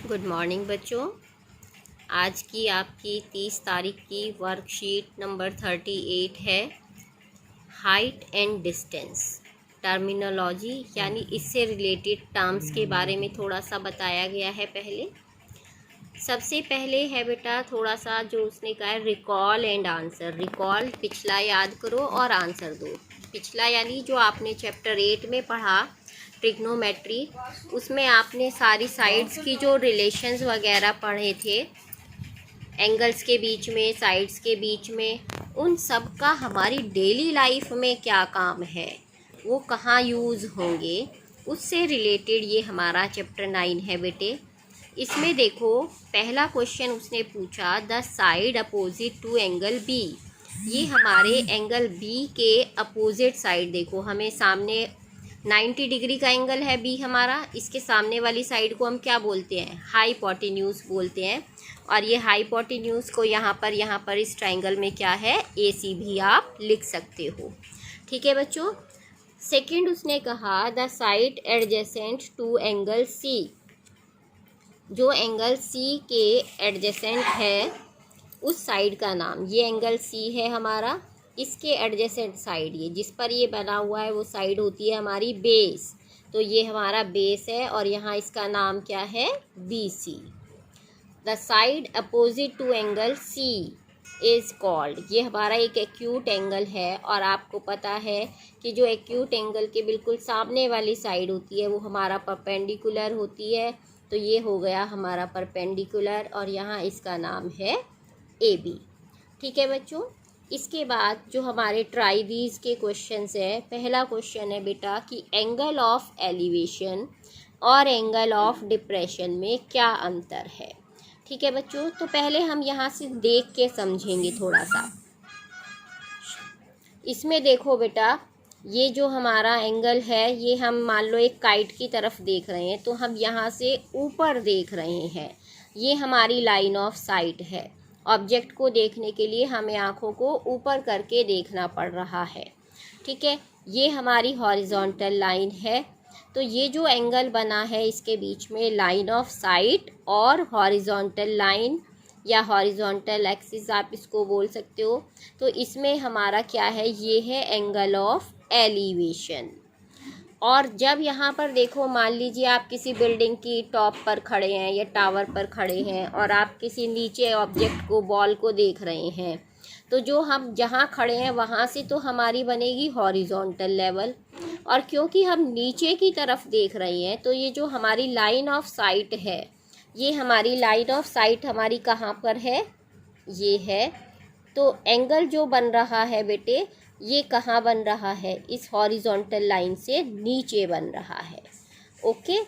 Good morning बच्चों। आज की आपकी 30 तारीख की वर्कशीट नंबर 38 है हाइट एंड डिस्टेंस। टर्मिनोलॉजी यानी इससे रिलेटेड टर्म्स के बारे में थोड़ा सा बताया गया है। सबसे पहले है बेटा थोड़ा सा जो उसने कहा है रिकॉल एंड आंसर। रिकॉल पिछला याद करो और आंसर दो। पिछला यानी जो आपने चैप्टर 8 में पढ़ा ट्रिग्नोमेट्री, उसमें आपने सारी साइड्स की जो रिलेशंस वगैरह पढ़े थे, एंगल्स के बीच में, साइड्स के बीच में, उन सब का हमारी डेली लाइफ में क्या काम है, वो कहाँ यूज़ होंगे, उससे रिलेटेड ये हमारा चैप्टर 9 है बेटे। इसमें देखो पहला क्वेश्चन उसने पूछा the side opposite to angle B. ये हमारे एंगल बी के अपोजिट साइड, देखो हमें सामने 90 डिग्री का एंगल है बी हमारा, इसके सामने वाली साइड को हम क्या बोलते हैं, हाइपोटेन्यूज बोलते हैं। और ये हाइपोटेन्यूज को यहाँ पर इस ट्राइंगल में क्या है, ए सी भी आप लिख सकते हो। ठीक है बच्चों। सेकंड उसने कहा the side adjacent to angle C. जो एंगल सी के एडजेसेंट है उस साइड का नाम, ये एंगल सी है हमारा, इसके एडजेसेंट साइड ये जिस पर ये बना हुआ है वो साइड होती है हमारी बेस। तो ये हमारा बेस है और यहाँ इसका नाम क्या है, B C. The side opposite to angle C is called. ये हमारा एक एक्यूट एंगल है और आपको पता है कि जो एक्यूट एंगल के बिल्कुल सामने वाली साइड होती है वो हमारा परपेंडिकुलर होती है। तो ये हो गया हमारा परपेंडिकुलर और यहाँ इसका नाम है ए बी। ठीक है बच्चों। इसके बाद जो हमारे ट्राइवीज़ के क्वेश्चंस है, पहला क्वेश्चन है बेटा कि एंगल ऑफ एलिवेशन और एंगल ऑफ डिप्रेशन में क्या अंतर है। ठीक है बच्चों। तो पहले हम यहाँ से देख के समझेंगे थोड़ा सा। इसमें देखो बेटा, ये जो हमारा एंगल है ये हम मान लो एक काइट की तरफ देख रहे हैं, तो हम यहाँ से ऊपर देख रहे हैं। ये हमारी लाइन ऑफ साइट है। ऑब्जेक्ट को देखने के लिए हमें आँखों को ऊपर करके देखना पड़ रहा है। ठीक है। ये हमारी हॉरिजॉन्टल लाइन है। तो ये जो एंगल बना है इसके बीच में लाइन ऑफ साइट और हॉरिजॉन्टल लाइन या हॉरिजॉन्टल एक्सिस आप इसको बोल सकते हो। तो इसमें हमारा क्या है, ये है एंगल ऑफ एलिवेशन। और जब यहाँ पर देखो, मान लीजिए आप किसी बिल्डिंग की टॉप पर खड़े हैं या टावर पर खड़े हैं और आप किसी नीचे ऑब्जेक्ट को, बॉल को देख रहे हैं, तो जो हम जहाँ खड़े हैं वहाँ से तो हमारी बनेगी हॉरिजॉन्टल लेवल। और क्योंकि हम नीचे की तरफ देख रहे हैं तो ये जो हमारी लाइन ऑफ साइट है, ये हमारी लाइन ऑफ साइट हमारी कहाँ पर है, ये है। तो एंगल जो बन रहा है बेटे, ये कहाँ बन रहा है, इस हॉरिजॉन्टल लाइन से नीचे बन रहा है। ओके।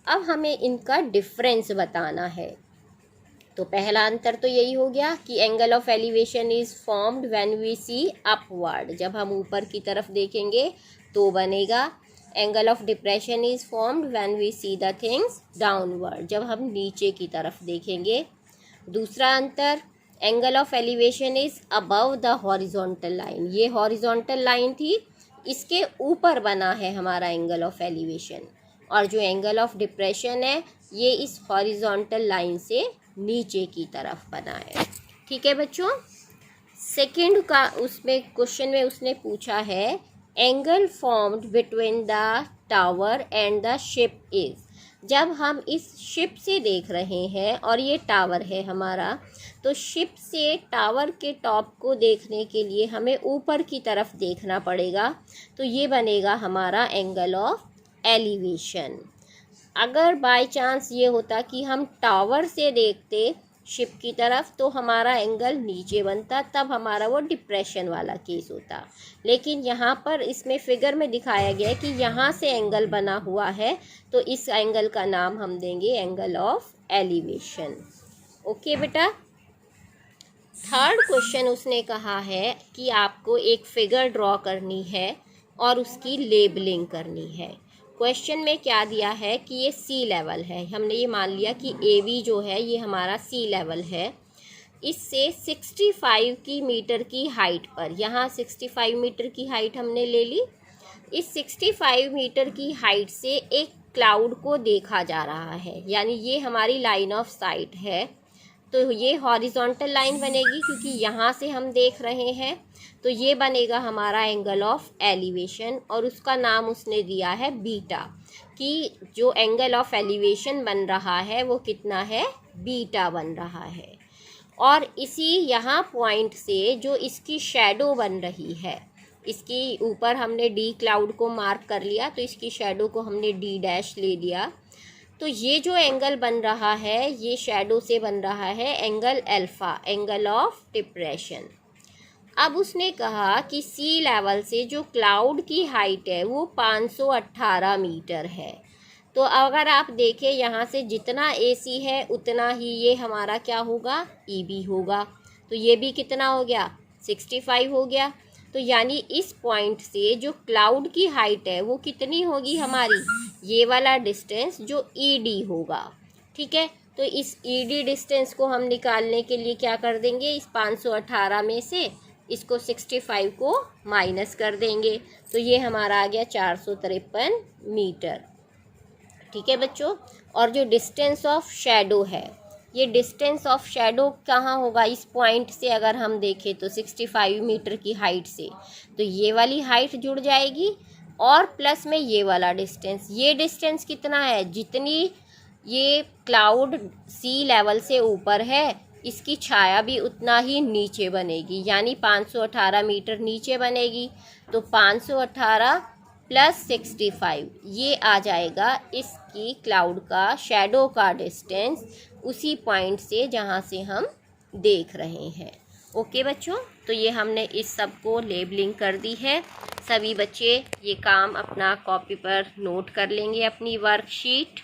अब हमें इनका डिफरेंस बताना है। तो पहला अंतर तो यही हो गया कि angle of elevation is formed when we see upward. जब हम ऊपर की तरफ देखेंगे तो बनेगा। Angle of depression is formed when we see the things downward. जब हम नीचे की तरफ देखेंगे। दूसरा अंतर, angle of elevation is above the horizontal line. ये हॉरिजॉन्टल लाइन थी, इसके ऊपर बना है हमारा एंगल ऑफ एलिवेशन। और जो एंगल ऑफ डिप्रेशन है ये इस हॉरिजॉन्टल लाइन से नीचे की तरफ बना है। ठीक है बच्चों। सेकंड का उसमें क्वेश्चन में उसने पूछा है angle formed between the tower and the ship is. जब हम इस शिप से देख रहे हैं और ये टावर है हमारा, तो शिप से टावर के टॉप को देखने के लिए हमें ऊपर की तरफ देखना पड़ेगा। तो ये बनेगा हमारा एंगल ऑफ एलिवेशन। अगर बाय चांस ये होता कि हम टावर से देखते शिप की तरफ तो हमारा एंगल नीचे बनता, तब हमारा वो डिप्रेशन वाला केस होता। लेकिन यहाँ पर इसमें फिगर में दिखाया गया है कि यहाँ से एंगल बना हुआ है, तो इस एंगल का नाम हम देंगे एंगल ऑफ एलिवेशन। ओके बेटा। थर्ड क्वेश्चन उसने कहा है कि आपको एक फिगर ड्रॉ करनी है और उसकी लेबलिंग करनी है। क्वेश्चन में क्या दिया है कि ये सी लेवल है। हमने ये मान लिया कि ए वी जो है ये हमारा सी लेवल है। इससे 65 मीटर की हाइट पर, यहाँ 65 मीटर की हाइट हमने ले ली। इस 65 मीटर की हाइट से एक क्लाउड को देखा जा रहा है, यानी ये हमारी लाइन ऑफ साइट है। तो ये हॉरिजॉन्टल लाइन बनेगी क्योंकि यहाँ से हम देख रहे हैं, तो ये बनेगा हमारा एंगल ऑफ एलिवेशन, और उसका नाम उसने दिया है बीटा, कि जो एंगल ऑफ एलिवेशन बन रहा है वो कितना है, बीटा बन रहा है। और इसी यहाँ पॉइंट से जो इसकी शैडो बन रही है, इसकी ऊपर हमने डी क्लाउड को मार्क कर लिया, तो इसकी शैडो को हमने डी डैश ले लिया। तो ये जो एंगल बन रहा है ये शैडो से बन रहा है angle alpha, angle of depression. अब उसने कहा कि सी लेवल से जो क्लाउड की हाइट है वो 518 मीटर है। तो अगर आप देखें यहाँ से जितना AC है उतना ही ये हमारा क्या होगा, EB होगा। तो ये भी कितना हो गया, 65 हो गया। तो यानी इस पॉइंट से जो क्लाउड की हाइट है वो कितनी होगी हमारी, ये वाला डिस्टेंस जो ED होगा। ठीक है, तो इस ED डिस्टेंस को हम निकालने के लिए क्या कर देंगे, इस 518 में से इसको 65 को माइनस कर देंगे, तो ये हमारा आ गया 453 मीटर। ठीक है बच्चों, और जो डिस्टेंस ऑफ शैडो है, ये डिस्टेंस ऑफ शैडो कहाँ होगा, इस पॉइंट से अगर हम देखें तो 65 मीटर की हाइट से, तो ये वाली हाइट जुड़ जाएगी और प्लस में ये वाला डिस्टेंस। ये डिस्टेंस कितना है, जितनी ये क्लाउड सी लेवल से ऊपर है इसकी छाया भी उतना ही नीचे बनेगी, यानी 518 मीटर नीचे बनेगी। तो 518 प्लस 65 ये आ जाएगा इसकी क्लाउड का शैडो का डिस्टेंस उसी पॉइंट से जहाँ से हम देख रहे हैं। ओके बच्चों, तो ये हमने इस सब को लेबलिंग कर दी है। सभी बच्चे ये काम अपना कॉपी पर नोट कर लेंगे अपनी वर्कशीट।